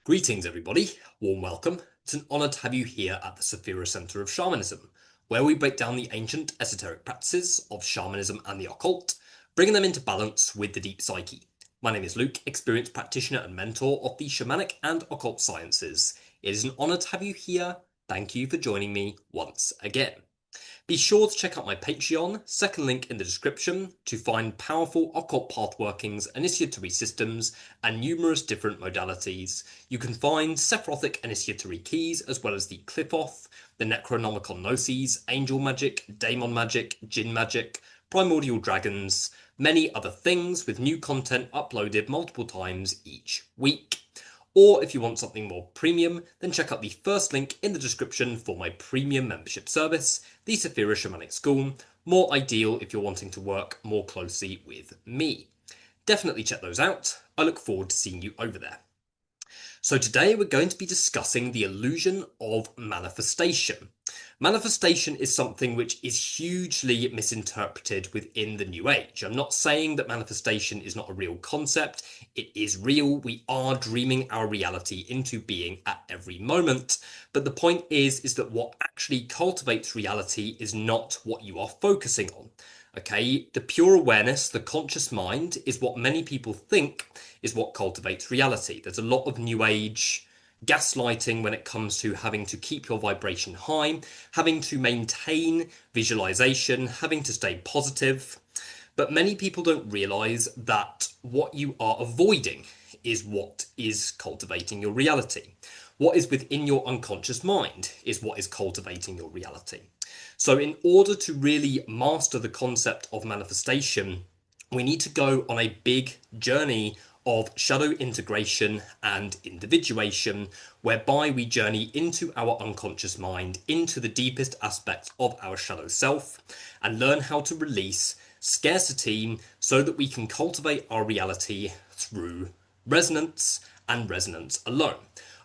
Greetings, everybody. Warm welcome. It's an honor to have you here at the Saphira Center of Shamanism, where we break down the ancient esoteric practices of shamanism and the occult, bringing them into balance with the deep psyche. My name is Luke, experienced practitioner and mentor of the shamanic and occult sciences. It is an honor to have you here. Thank you for joining me once again. Be sure to check out my Patreon, second link in the description, to find powerful occult path workings, initiatory systems, and numerous different modalities. You can find Sephirothic initiatory keys, as well as the Qliphoth, the Necronomicon Gnosis, Angel Magic, Daemon Magic, Jinn Magic, Primordial Dragons, many other things, with new content uploaded multiple times each week. Or if you want something more premium, then check out the first link in the description for my premium membership service, the Saphira Shamanic School, more ideal if you're wanting to work more closely with me. Definitely check those out. I look forward to seeing you over there. So today we're going to be discussing the illusion of manifestation. Manifestation is something which is hugely misinterpreted within the New Age. I'm not saying that manifestation is not a real concept. It is real. We are dreaming our reality into being at every moment. But the point is that what actually cultivates reality is not what you are focusing on. Okay, the pure awareness, the conscious mind, is what many people think is what cultivates reality. There's a lot of New Age gaslighting when it comes to having to keep your vibration high, having to maintain visualization, having to stay positive. But many people don't realize that what you are avoiding is what is cultivating your reality. What is within your unconscious mind is what is cultivating your reality. So in order to really master the concept of manifestation, we need to go on a big journey of shadow integration and individuation, whereby we journey into our unconscious mind, into the deepest aspects of our shadow self, and learn how to release scarcity so that we can cultivate our reality through resonance and resonance alone.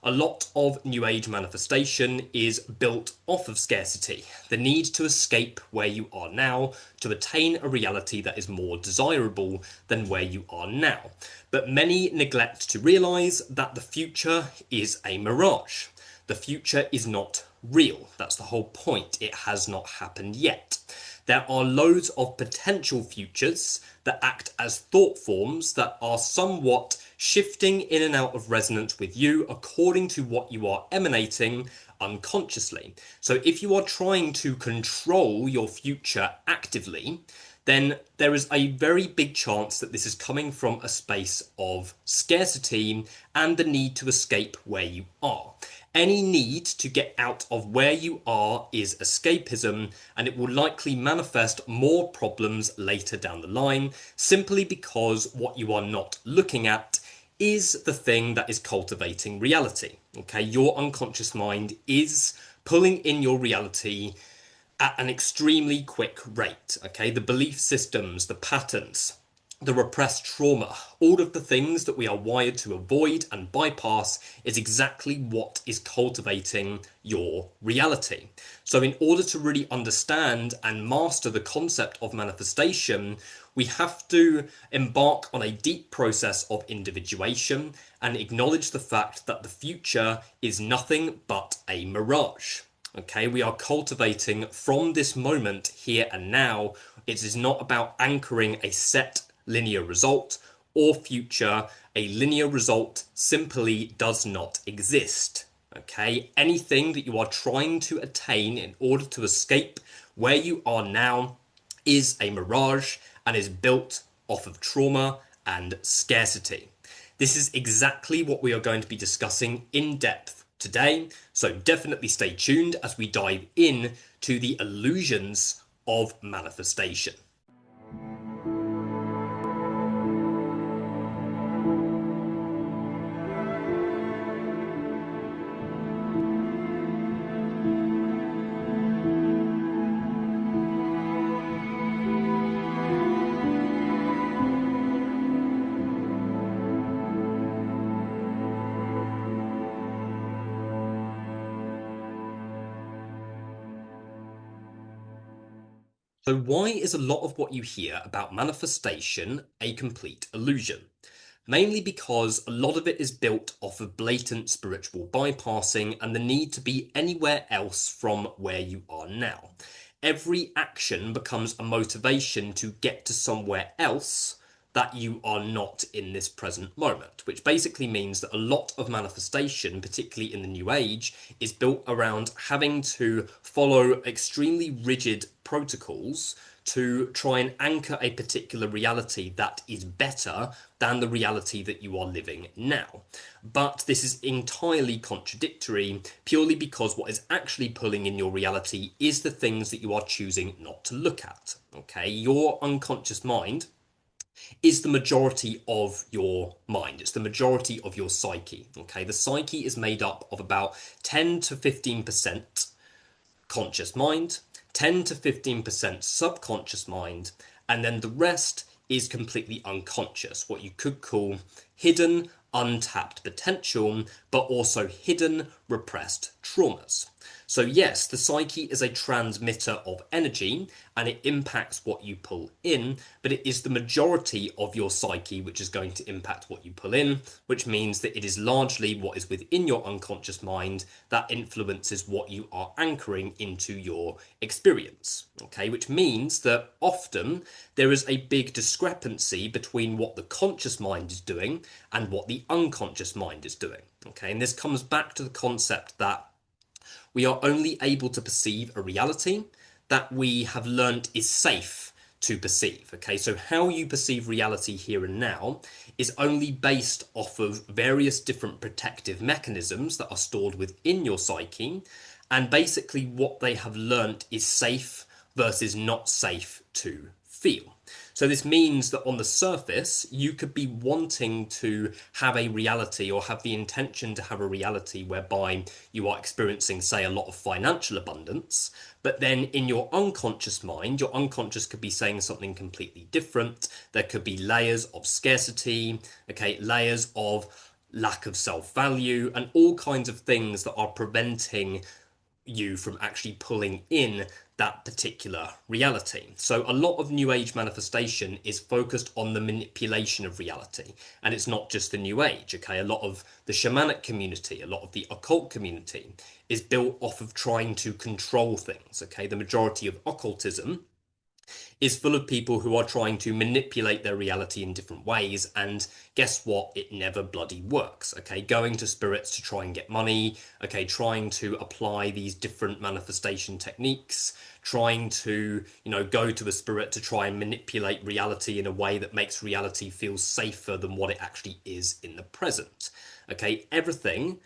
A lot of New Age manifestation is built off of scarcity, the need to escape where you are now to attain a reality that is more desirable than where you are now. But many neglect to realize that the future is a mirage. The future is not real. That's the whole point. It has not happened yet. There are loads of potential futures that act as thought forms that are somewhat shifting in and out of resonance with you according to what you are emanating unconsciously. So if you are trying to control your future actively, then there is a very big chance that this is coming from a space of scarcity and the need to escape where you are. Any need to get out of where you are is escapism, and it will likely manifest more problems later down the line, simply because what you are not looking at is the thing that is cultivating reality. Okay, your unconscious mind is pulling in your reality at an extremely quick rate. Okay, the belief systems, the patterns, the repressed trauma, all of the things that we are wired to avoid and bypass is exactly what is cultivating your reality. So in order to really understand and master the concept of manifestation, we have to embark on a deep process of individuation and acknowledge the fact that the future is nothing but a mirage. Okay, we are cultivating from this moment here and now. It is not about anchoring a set linear result or future. A linear result simply does not exist. Okay, anything that you are trying to attain in order to escape where you are now is a mirage and is built off of trauma and scarcity. This is exactly what we are going to be discussing in depth today, so definitely stay tuned as we dive in to the illusions of manifestation. So why is a lot of what you hear about manifestation a complete illusion? Mainly because a lot of it is built off of blatant spiritual bypassing and the need to be anywhere else from where you are now. Every action becomes a motivation to get to somewhere else that you are not in this present moment, which basically means that a lot of manifestation, particularly in the New Age, is built around having to follow extremely rigid protocols to try and anchor a particular reality that is better than the reality that you are living now. But this is entirely contradictory, purely because what is actually pulling in your reality is the things that you are choosing not to look at. Okay, your unconscious mind is the majority of your mind. It's the majority of your psyche. Okay, the psyche is made up of about 10 to 15% conscious mind, 10 to 15% subconscious mind, and then the rest is completely unconscious, what you could call hidden, untapped potential, but also hidden, repressed traumas. So yes, the psyche is a transmitter of energy and it impacts what you pull in, but it is the majority of your psyche which is going to impact what you pull in, which means that it is largely what is within your unconscious mind that influences what you are anchoring into your experience. Okay, which means that often there is a big discrepancy between what the conscious mind is doing and what the unconscious mind is doing. Okay, and this comes back to the concept that we are only able to perceive a reality that we have learnt is safe to perceive. Okay, so how you perceive reality here and now is only based off of various different protective mechanisms that are stored within your psyche, and basically what they have learnt is safe versus not safe to feel. So this means that on the surface, you could be wanting to have a reality or have the intention to have a reality whereby you are experiencing, say, a lot of financial abundance, but then in your unconscious mind, your unconscious could be saying something completely different. There could be layers of scarcity, okay, layers of lack of self-value, and all kinds of things that are preventing you from actually pulling in that particular reality. So a lot of New Age manifestation is focused on the manipulation of reality. And it's not just the New Age, okay? A lot of the shamanic community, a lot of the occult community is built off of trying to control things, okay? The majority of occultism is full of people who are trying to manipulate their reality in different ways, and guess what? It never bloody works. Okay, going to spirits to try and get money, okay, trying to apply these different manifestation techniques, trying to, go to a spirit to try and manipulate reality in a way that makes reality feel safer than what it actually is in the present. Okay, everything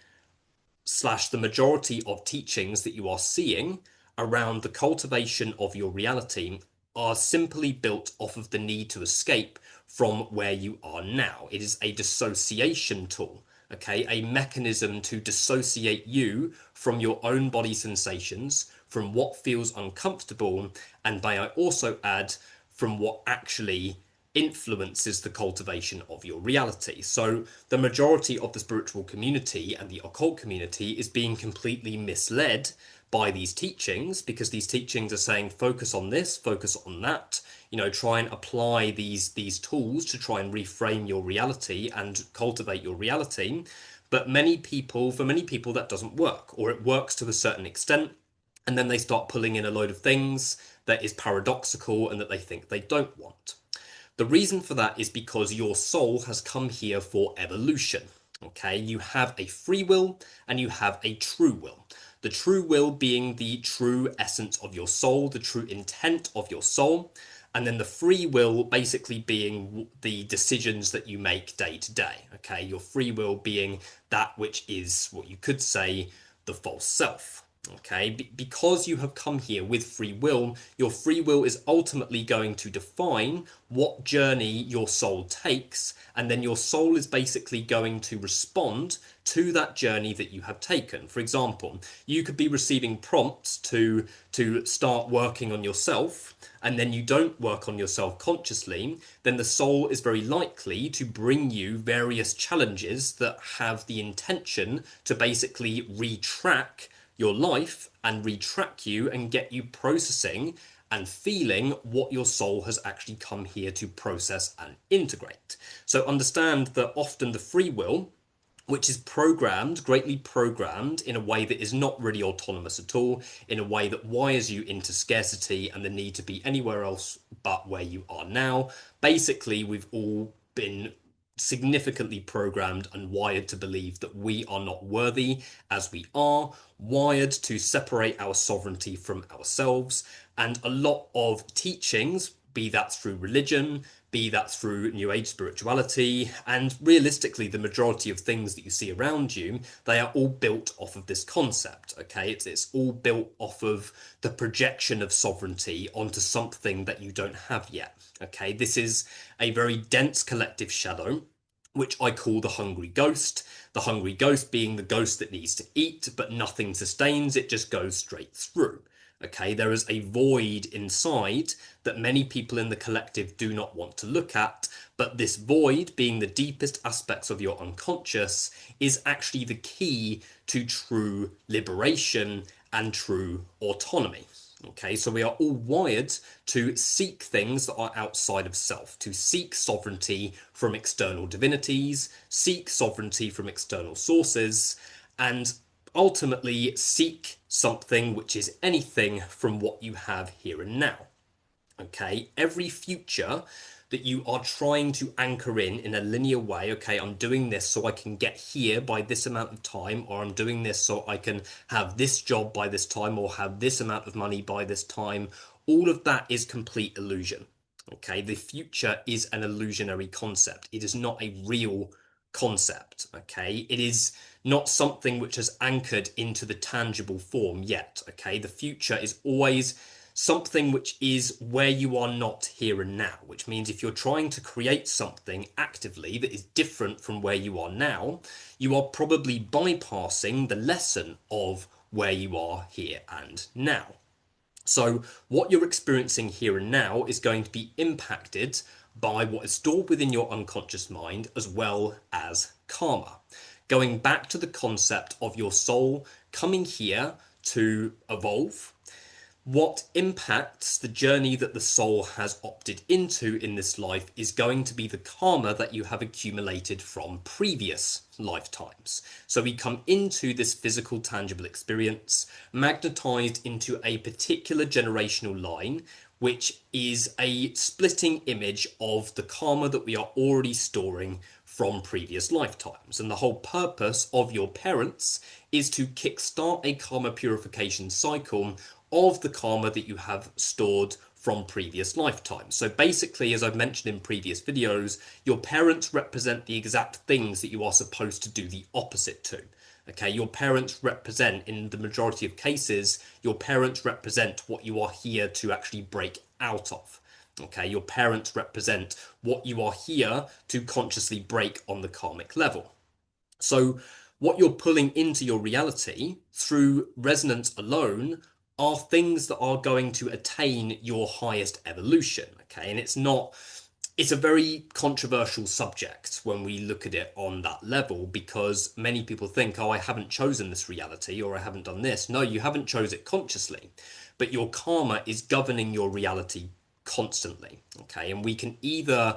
slash the majority of teachings that you are seeing around the cultivation of your reality are simply built off of the need to escape from where you are now. It is a dissociation tool, okay? A mechanism to dissociate you from your own body sensations, from what feels uncomfortable, and may I also add, from what actually influences the cultivation of your reality. So the majority of the spiritual community and the occult community is being completely misled by these teachings, because these teachings are saying focus on this, focus on that, try and apply these tools to try and reframe your reality and cultivate your reality. But for many people that doesn't work, or it works to a certain extent, and then they start pulling in a load of things that is paradoxical and that they think they don't want. The reason for that is because your soul has come here for evolution. Okay, you have a free will and you have a true will. The true will being the true essence of your soul, the true intent of your soul, and then the free will basically being the decisions that you make day to day. Okay, your free will being that which is what you could say the false self. Okay, because you have come here with free will, your free will is ultimately going to define what journey your soul takes, and then your soul is basically going to respond to that journey that you have taken. For example, you could be receiving prompts to start working on yourself, and then you don't work on yourself consciously, then the soul is very likely to bring you various challenges that have the intention to basically retrack your life and retrack you and get you processing and feeling what your soul has actually come here to process and integrate. So understand that often the free will, which is programmed, greatly programmed in a way that is not really autonomous at all, in a way that wires you into scarcity and the need to be anywhere else but where you are now. Basically, we've all been significantly programmed and wired to believe that we are not worthy as we are, wired to separate our sovereignty from ourselves, and a lot of teachings, be that through religion, be that through New Age spirituality, and realistically, the majority of things that you see around you, they are all built off of this concept, okay? It's all built off of the projection of sovereignty onto something that you don't have yet, okay? This is a very dense collective shadow, which I call the hungry ghost. The hungry ghost being the ghost that needs to eat, but nothing sustains, it just goes straight through. Okay, there is a void inside that many people in the collective do not want to look at, but this void, being the deepest aspects of your unconscious, is actually the key to true liberation and true autonomy. Okay, so we are all wired to seek things that are outside of self, to seek sovereignty from external divinities, seek sovereignty from external sources, and ultimately seek something which is anything from what you have here and now. Okay, every future that you are trying to anchor in a linear way, okay, I'm doing this so I can get here by this amount of time, or I'm doing this so I can have this job by this time, or have this amount of money by this time, all of that is complete illusion. Okay, the future is an illusionary concept. It is not a real concept, okay? It is not something which has anchored into the tangible form yet, okay? The future is always something which is where you are not here and now, which means if you're trying to create something actively that is different from where you are now, you are probably bypassing the lesson of where you are here and now. So what you're experiencing here and now is going to be impacted by what is stored within your unconscious mind, as well as karma. Going back to the concept of your soul coming here to evolve, what impacts the journey that the soul has opted into in this life is going to be the karma that you have accumulated from previous lifetimes. So we come into this physical, tangible experience, magnetized into a particular generational line, which is a splitting image of the karma that we are already storing from previous lifetimes. And the whole purpose of your parents is to kickstart a karma purification cycle of the karma that you have stored from previous lifetimes. So basically, as I've mentioned in previous videos, your parents represent the exact things that you are supposed to do the opposite to. Okay, your parents represent, in the majority of cases, your parents represent what you are here to actually break out of. Okay, your parents represent what you are here to consciously break on the karmic level. So what you're pulling into your reality through resonance alone are things that are going to attain your highest evolution. Okay, and it's a very controversial subject when we look at it on that level, because many people think, oh, I haven't chosen this reality, or I haven't done this. No, you haven't chose it consciously, but your karma is governing your reality constantly. Okay, and we can either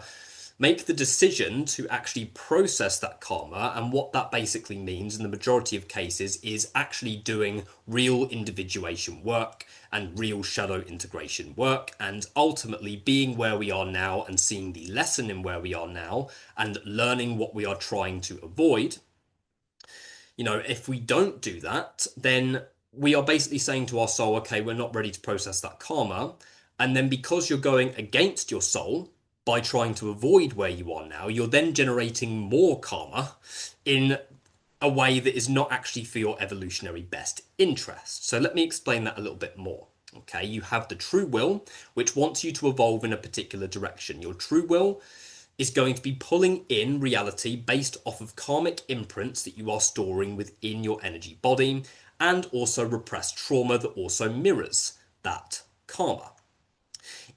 make the decision to actually process that karma, and what that basically means in the majority of cases is actually doing real individuation work and real shadow integration work, and ultimately being where we are now and seeing the lesson in where we are now and learning what we are trying to avoid. You know, if we don't do that, then we are basically saying to our soul, okay, we're not ready to process that karma. And then because you're going against your soul by trying to avoid where you are now, you're then generating more karma in a way that is not actually for your evolutionary best interest. So let me explain that a little bit more. Okay, you have the true will, which wants you to evolve in a particular direction. Your true will is going to be pulling in reality based off of karmic imprints that you are storing within your energy body, and also repressed trauma that also mirrors that karma.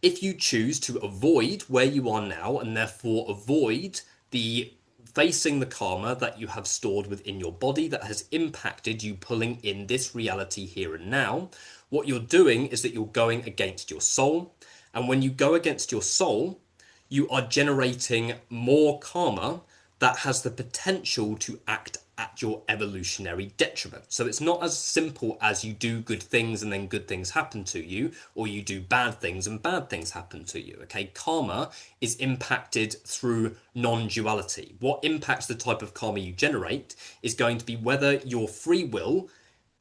If you choose to avoid where you are now and therefore avoid the facing the karma that you have stored within your body that has impacted you pulling in this reality here and now, what you're doing is that you're going against your soul. And when you go against your soul, you are generating more karma that has the potential to act at your evolutionary detriment. So it's not as simple as you do good things and then good things happen to you, or you do bad things and bad things happen to you. Okay, karma is impacted through non-duality. What impacts the type of karma you generate is going to be whether your free will,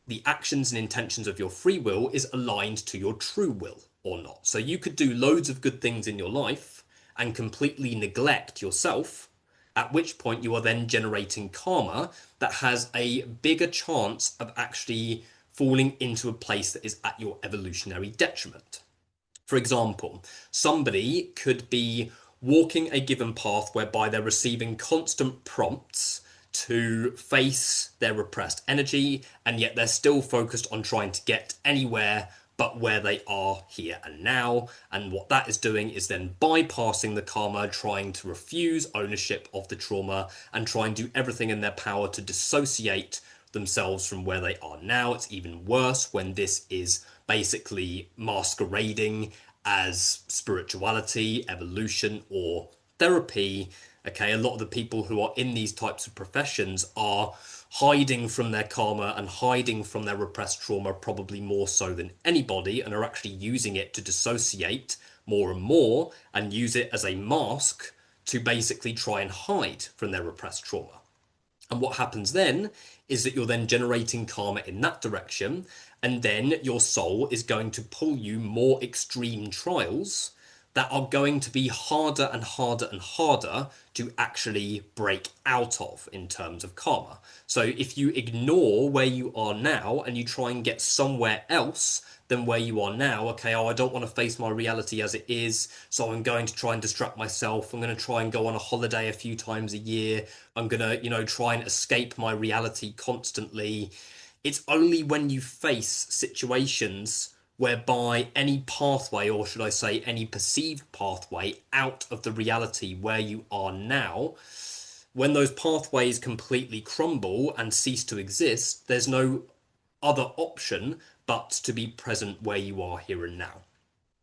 the actions and intentions of your free will, is aligned to your true will or not. So you could do loads of good things in your life and completely neglect yourself, at which point you are then generating karma that has a bigger chance of actually falling into a place that is at your evolutionary detriment. For example, somebody could be walking a given path whereby they're receiving constant prompts to face their repressed energy, and yet they're still focused on trying to get anywhere but where they are here and now. And what that is doing is then bypassing the karma, trying to refuse ownership of the trauma and try and do everything in their power to dissociate themselves from where they are now. It's even worse when this is basically masquerading as spirituality, evolution, or therapy. Okay, a lot of the people who are in these types of professions are hiding from their karma and hiding from their repressed trauma, probably more so than anybody, and are actually using it to dissociate more and more and use it as a mask to basically try and hide from their repressed trauma. And what happens then is that you're then generating karma in that direction, and then your soul is going to pull you more extreme trials that are going to be harder and harder and harder to actually break out of in terms of karma. So if you ignore where you are now and you try and get somewhere else than where you are now, okay, oh, I don't want to face my reality as it is, so I'm going to try and distract myself. I'm going to try and go on a holiday a few times a year. I'm going to, try and escape my reality constantly. It's only when you face situations whereby any pathway, or should I say any perceived pathway out of the reality where you are now, when those pathways completely crumble and cease to exist, there's no other option but to be present where you are here and now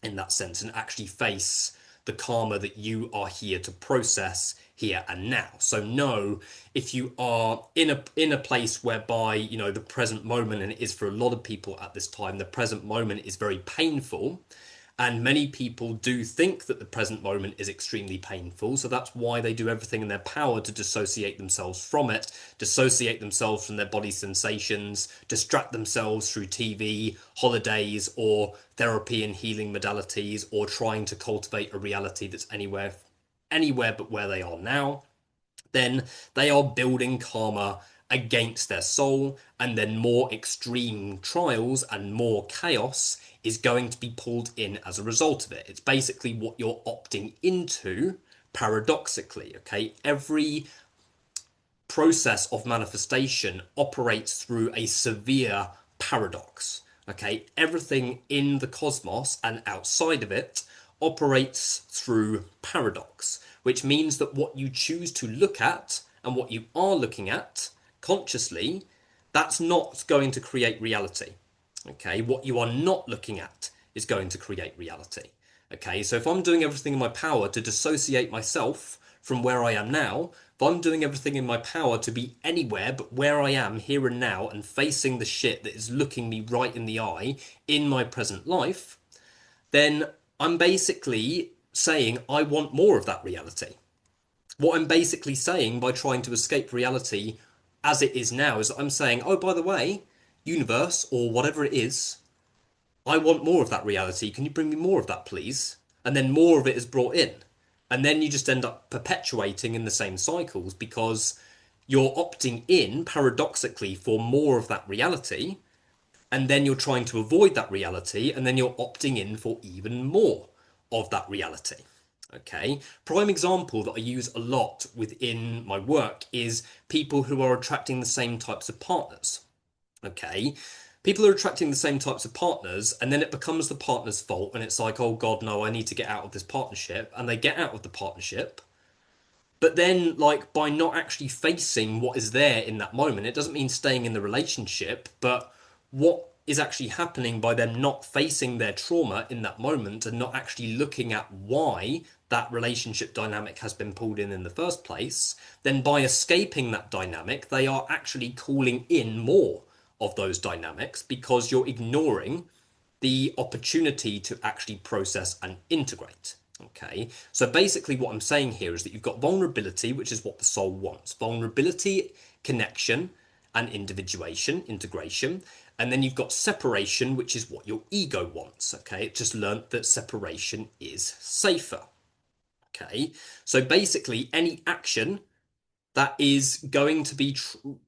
in that sense, and actually face the karma that you are here to process here and now. So know if you are in a place whereby, the present moment, and it is for a lot of people at this time, the present moment is very painful. And many people do think that the present moment is extremely painful. So that's why they do everything in their power to dissociate themselves from it, dissociate themselves from their body sensations, distract themselves through TV, holidays, or therapy and healing modalities, or trying to cultivate a reality that's anywhere but where they are now. Then they are building karma against their soul, and then more extreme trials and more chaos is going to be pulled in as a result of it. It's basically what you're opting into, paradoxically, okay? Every process of manifestation operates through a severe paradox, okay? Everything in the cosmos and outside of it operates through paradox, which means that what you choose to look at and what you are looking at consciously, that's not going to create reality. Okay, what you are not looking at is going to create reality. Okay, so if I'm doing everything in my power to dissociate myself from where I am now, if I'm doing everything in my power to be anywhere but where I am here and now and facing the shit that is looking me right in the eye in my present life, then I'm basically saying I want more of that reality. What I'm basically saying by trying to escape reality as it is now is that I'm saying, oh, by the way, universe or whatever it is, I want more of that reality. Can you bring me more of that, please? And then more of it is brought in. And then you just end up perpetuating in the same cycles because you're opting in, paradoxically, for more of that reality. And then you're trying to avoid that reality. And then you're opting in for even more of that reality. Okay, prime example that I use a lot within my work is people who are attracting the same types of partners. Okay, people are attracting the same types of partners, and then it becomes the partner's fault, and it's like, oh God, no, I need to get out of this partnership, and they get out of the partnership. But then, like, by not actually facing what is there in that moment, it doesn't mean staying in the relationship, but what is actually happening by them not facing their trauma in that moment and not actually looking at why that relationship dynamic has been pulled in the first place, then by escaping that dynamic, they are actually calling in more of those dynamics because you're ignoring the opportunity to actually process and integrate. Okay, so basically, what I'm saying here is that you've got vulnerability, which is what the soul wants vulnerability, connection, and individuation, integration. And then you've got separation, which is what your ego wants. Okay, it just learnt that separation is safer. Okay, so basically, any action that is going to be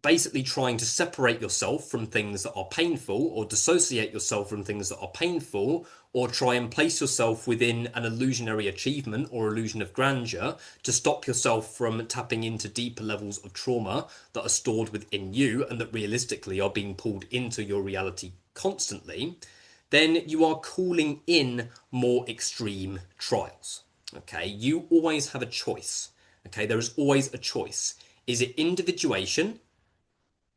basically trying to separate yourself from things that are painful or dissociate yourself from things that are painful or try and place yourself within an illusionary achievement or illusion of grandeur to stop yourself from tapping into deeper levels of trauma that are stored within you and that realistically are being pulled into your reality constantly, then you are calling in more extreme trials. Okay, you always have a choice. Okay, there is always a choice. Is it individuation,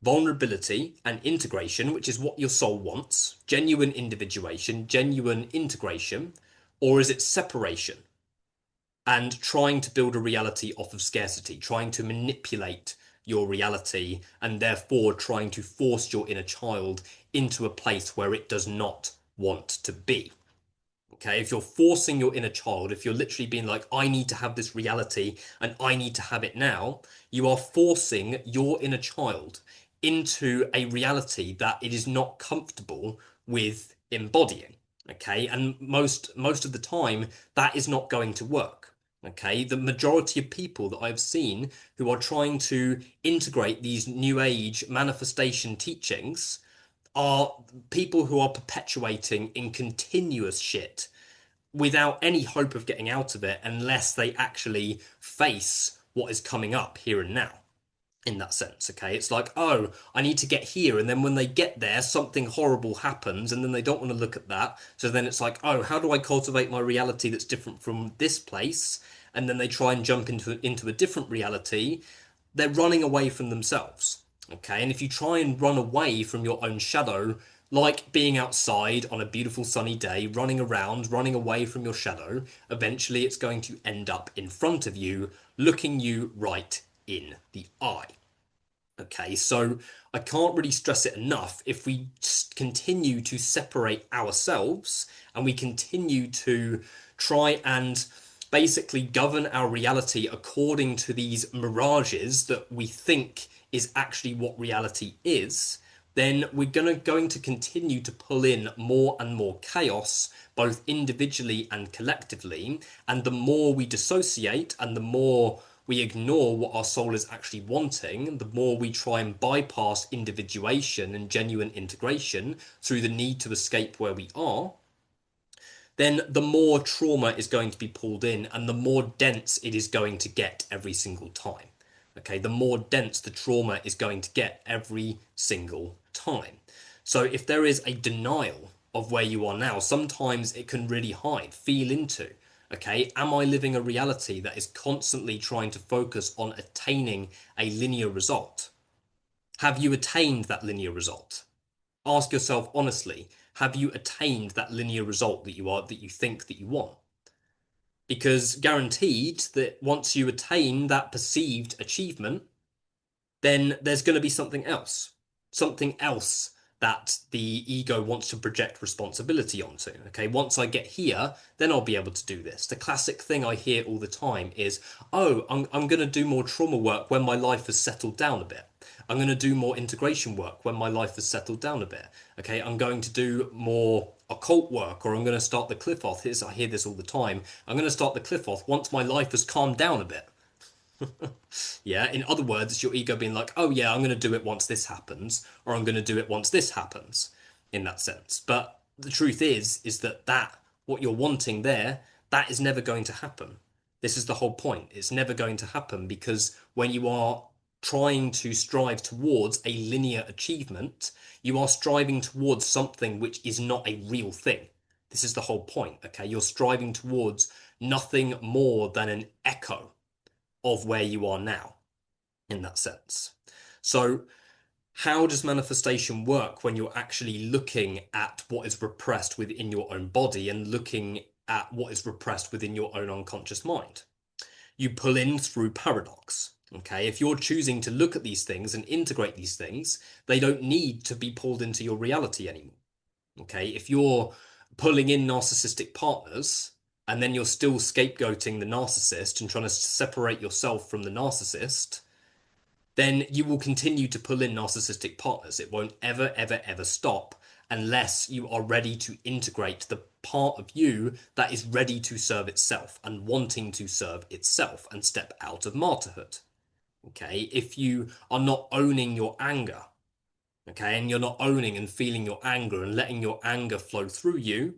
vulnerability, and integration, which is what your soul wants, genuine individuation, genuine integration, or is it separation and trying to build a reality off of scarcity, trying to manipulate your reality and therefore trying to force your inner child into a place where it does not want to be? Okay, if you're forcing your inner child, if you're literally being like, I need to have this reality and I need to have it now, you are forcing your inner child into a reality that it is not comfortable with embodying. Okay, and most of the time that is not going to work. Okay, the majority of people that I've seen who are trying to integrate these new age manifestation teachings are people who are perpetuating in continuous shit without any hope of getting out of it unless they actually face what is coming up here and now in that sense. Okay, it's like, oh, I need to get here, and then when they get there something horrible happens and then they don't want to look at that, so then it's like, oh, how do I cultivate my reality that's different from this place? And then they try and jump into a different reality. They're running away from themselves. Okay, and if you try and run away from your own shadow, like being outside on a beautiful sunny day, running around, running away from your shadow, eventually it's going to end up in front of you, looking you right in the eye. Okay, so I can't really stress it enough. If we continue to separate ourselves and we continue to try and basically govern our reality according to these mirages that we think is actually what reality is, then we're going to continue to pull in more and more chaos, both individually and collectively. And the more we dissociate and the more we ignore what our soul is actually wanting, the more we try and bypass individuation and genuine integration through the need to escape where we are, then the more trauma is going to be pulled in and the more dense it is going to get every single time. Okay, the more dense the trauma is going to get every single time. So if there is a denial of where you are now, sometimes it can really hide, feel into. Okay, am I living a reality that is constantly trying to focus on attaining a linear result? Have you attained that linear result? Ask yourself honestly, have you attained that linear result that you think that you want? Because guaranteed that once you attain that perceived achievement, then there's going to be something else that the ego wants to project responsibility onto. Okay, once I get here, then I'll be able to do this. The classic thing I hear all the time is, oh, I'm going to do more trauma work when my life has settled down a bit. I'm going to do more integration work when my life has settled down a bit. Okay, I'm going to do more occult work, or I'm going to start the cliff off. I hear this all the time. I'm going to start the cliff off once my life has calmed down a bit. Yeah, in other words, it's your ego being like, oh yeah, I'm going to do it once this happens, or I'm going to do it once this happens, in that sense. But the truth is that what you're wanting there, that is never going to happen. This is the whole point. It's never going to happen because when you are trying to strive towards a linear achievement, you are striving towards something which is not a real thing. This is the whole point, okay? You're striving towards nothing more than an echo. of where you are now in that sense. So how does manifestation work when you're actually looking at what is repressed within your own body and looking at what is repressed within your own unconscious mind? You pull in through paradox. Okay, if you're choosing to look at these things and integrate these things, they don't need to be pulled into your reality anymore. Okay, if you're pulling in narcissistic partners and then you're still scapegoating the narcissist and trying to separate yourself from the narcissist, then you will continue to pull in narcissistic partners. It won't ever, ever, ever stop unless you are ready to integrate the part of you that is ready to serve itself and wanting to serve itself and step out of martyrhood. Okay, if you are not owning your anger, okay, and you're not owning and feeling your anger and letting your anger flow through you,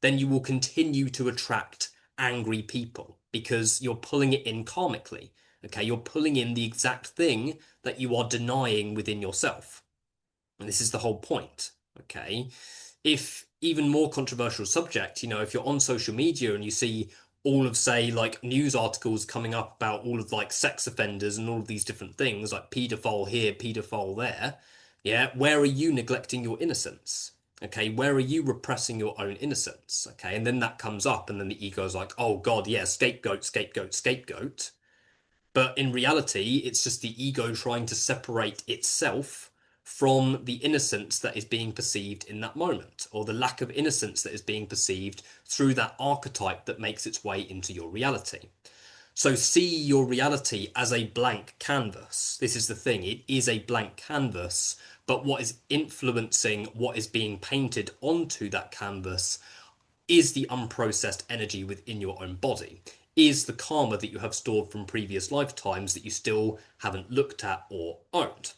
then you will continue to attract angry people because you're pulling it in karmically. Okay, you're pulling in the exact thing that you are denying within yourself. And this is the whole point. Okay, if even more controversial subject, if you're on social media and you see all of, say, like news articles coming up about all of like sex offenders and all of these different things, like paedophile here, paedophile there, yeah, where are you neglecting your innocence? Okay, where are you repressing your own innocence? Okay, and then that comes up, and then the ego is like, oh God, yeah, scapegoat, scapegoat, scapegoat. But in reality, it's just the ego trying to separate itself from the innocence that is being perceived in that moment, or the lack of innocence that is being perceived through that archetype that makes its way into your reality. So see your reality as a blank canvas. This is the thing, it is a blank canvas, but what is influencing what is being painted onto that canvas is the unprocessed energy within your own body, is the karma that you have stored from previous lifetimes that you still haven't looked at or owned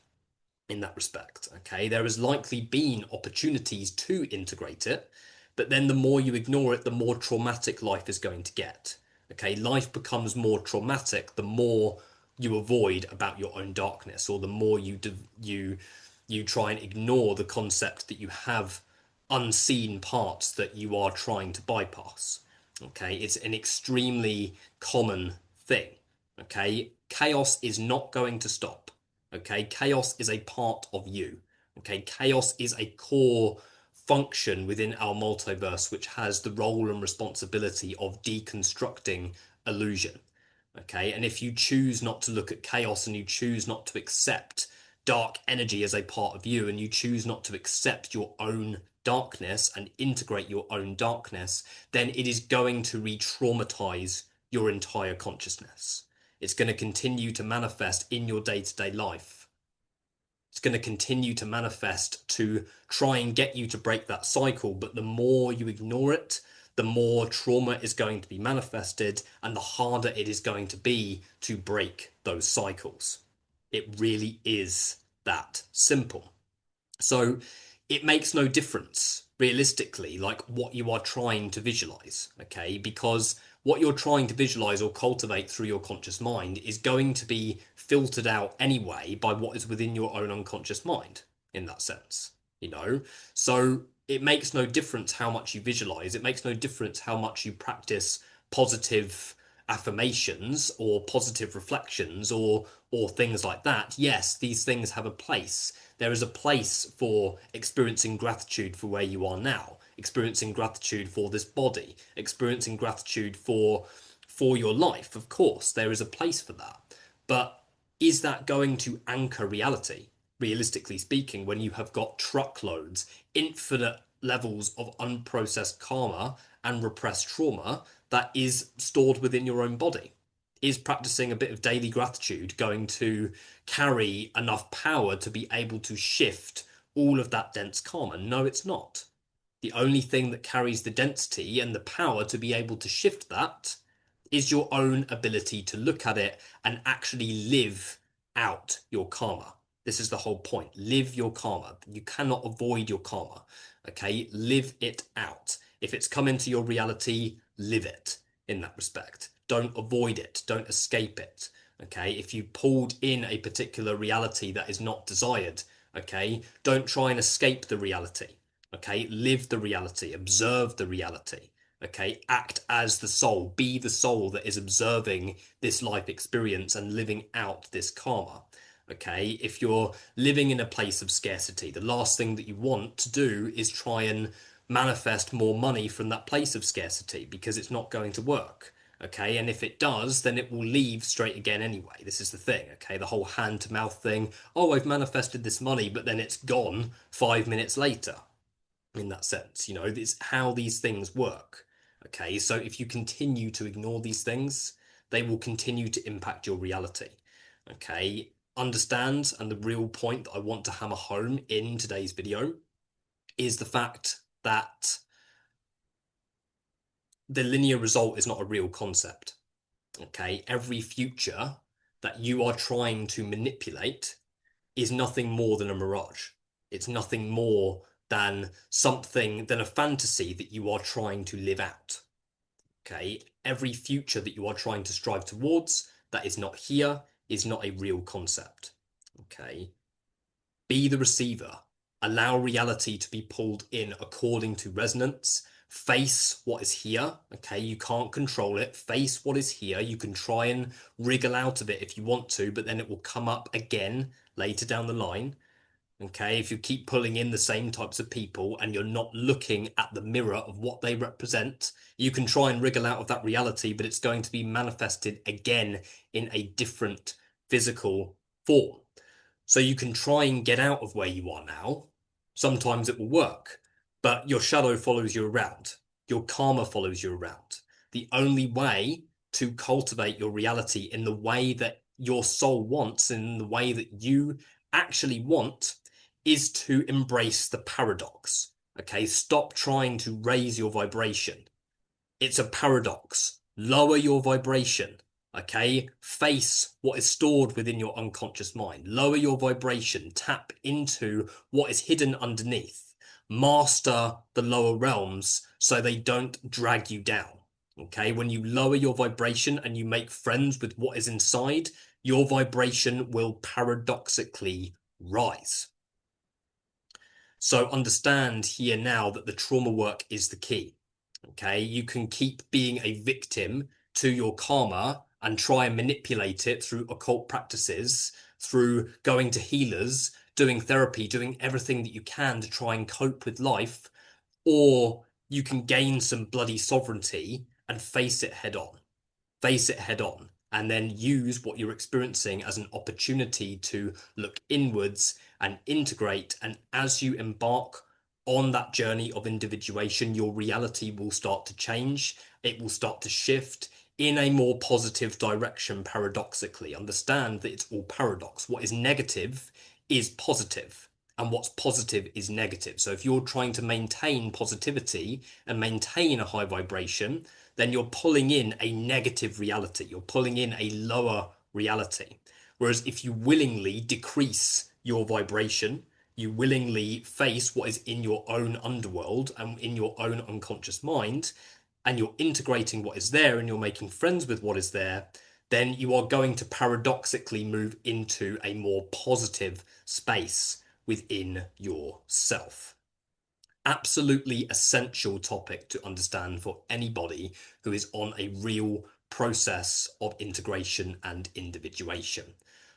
in that respect. Okay, there has likely been opportunities to integrate it, but then the more you ignore it, the more traumatic life is going to get. Okay, life becomes more traumatic the more you avoid about your own darkness, or the more you try and ignore the concept that you have unseen parts that you are trying to bypass. Okay, it's an extremely common thing. Okay, chaos is not going to stop. Okay, chaos is a part of you. Okay, chaos is a core function within our multiverse which has the role and responsibility of deconstructing illusion. Okay, and if you choose not to look at chaos and you choose not to accept dark energy as a part of you and you choose not to accept your own darkness and integrate your own darkness, then it is going to re-traumatize your entire consciousness. It's going to continue to manifest in your day-to-day life. It's going to continue to manifest to try and get you to break that cycle, but the more you ignore it, the more trauma is going to be manifested and the harder it is going to be to break those cycles. It really is that simple. So it makes no difference realistically, like what you are trying to visualize, okay? Because what you're trying to visualize or cultivate through your conscious mind is going to be filtered out anyway by what is within your own unconscious mind in that sense. So it makes no difference how much you visualize, it makes no difference how much you practice positive affirmations or positive reflections or things like that. Yes, these things have a place. There is a place for experiencing gratitude for where you are now, experiencing gratitude for this body, experiencing gratitude for your life. Of course, there is a place for that. But is that going to anchor reality? Realistically speaking, when you have got truckloads, infinite levels of unprocessed karma and repressed trauma that is stored within your own body. Is practicing a bit of daily gratitude going to carry enough power to be able to shift all of that dense karma? No, it's not. The only thing that carries the density and the power to be able to shift that is your own ability to look at it and actually live out your karma. This is the whole point. Live your karma. You cannot avoid your karma. Okay, live it out. If it's come into your reality, live it in that respect. Don't avoid it. Don't escape it. Okay, if you pulled in a particular reality that is not desired, okay, don't try and escape the reality. Okay, live the reality, observe the reality. Okay, act as the soul, be the soul that is observing this life experience and living out this karma. Okay, if you're living in a place of scarcity, the last thing that you want to do is try and manifest more money from that place of scarcity because it's not going to work. Okay, and if it does, then it will leave straight again anyway. This is the thing, okay? The whole hand to mouth thing. Oh, I've manifested this money, but then it's gone 5 minutes later. In that sense, it's how these things work. Okay, so if you continue to ignore these things, they will continue to impact your reality. Okay, understand, and the real point that I want to hammer home in today's video is the fact that the linear result is not a real concept. Okay, every future that you are trying to manipulate is nothing more than a mirage. It's nothing more than a fantasy that you are trying to live out. Okay, every future that you are trying to strive towards that is not here is not a real concept. Okay, be the receiver. Allow reality to be pulled in according to resonance. Face what is here. Okay, you can't control it. Face what is here. You can try and wriggle out of it if you want to, but then it will come up again later down the line. Okay, if you keep pulling in the same types of people and you're not looking at the mirror of what they represent, you can try and wriggle out of that reality, but it's going to be manifested again in a different physical form. So you can try and get out of where you are now. Sometimes it will work, but your shadow follows you around. Your karma follows you around. The only way to cultivate your reality in the way that your soul wants, in the way that you actually want, is to embrace the paradox. Okay, stop trying to raise your vibration. It's a paradox. Lower your vibration. Okay, face what is stored within your unconscious mind. Lower your vibration. Tap into what is hidden underneath. Master the lower realms so they don't drag you down. Okay, when you lower your vibration and you make friends with what is inside, your vibration will paradoxically rise. So understand here now that the trauma work is the key. Okay, you can keep being a victim to your karma and try and manipulate it through occult practices, through going to healers, doing therapy, doing everything that you can to try and cope with life, or you can gain some bloody sovereignty and face it head on. Face it head on, and then use what you're experiencing as an opportunity to look inwards and integrate. And as you embark on that journey of individuation, your reality will start to change. It will start to shift in a more positive direction, paradoxically. Understand that it's all paradox. What is negative is positive, and what's positive is negative. So if you're trying to maintain positivity and maintain a high vibration, then you're pulling in a negative reality. You're pulling in a lower reality. Whereas if you willingly decrease your vibration, you willingly face what is in your own underworld and in your own unconscious mind, and you're integrating what is there and you're making friends with what is there, then you are going to paradoxically move into a more positive space within yourself. Absolutely essential topic to understand for anybody who is on a real process of integration and individuation.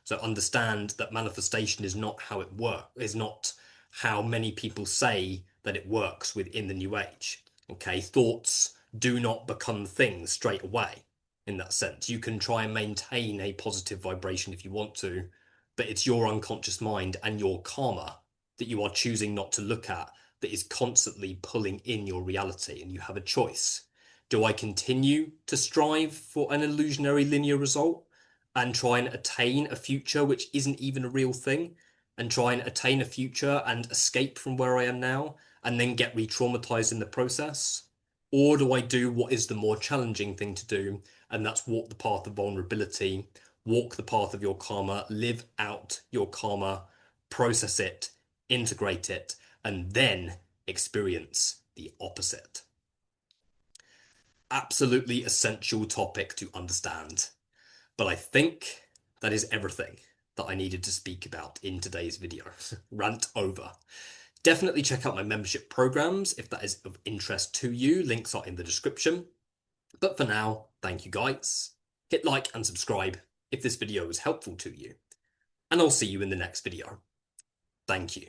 So understand that manifestation is not how it works, is not how many people say that it works within the New Age. Okay, thoughts do not become things straight away. In that sense, you can try and maintain a positive vibration if you want to, but it's your unconscious mind and your karma that you are choosing not to look at that is constantly pulling in your reality, and you have a choice. Do I continue to strive for an illusionary linear result and try and attain a future which isn't even a real thing, and try and attain a future and escape from where I am now and then get re-traumatized in the process? Or do I do what is the more challenging thing to do, and that's walk the path of vulnerability, walk the path of your karma, live out your karma, process it, integrate it, and then experience the opposite? Absolutely essential topic to understand. But I think that is everything that I needed to speak about in today's video. Rant over. Definitely check out my membership programs if that is of interest to you. Links are in the description. But for now, thank you guys. Hit like and subscribe if this video was helpful to you. And I'll see you in the next video. Thank you.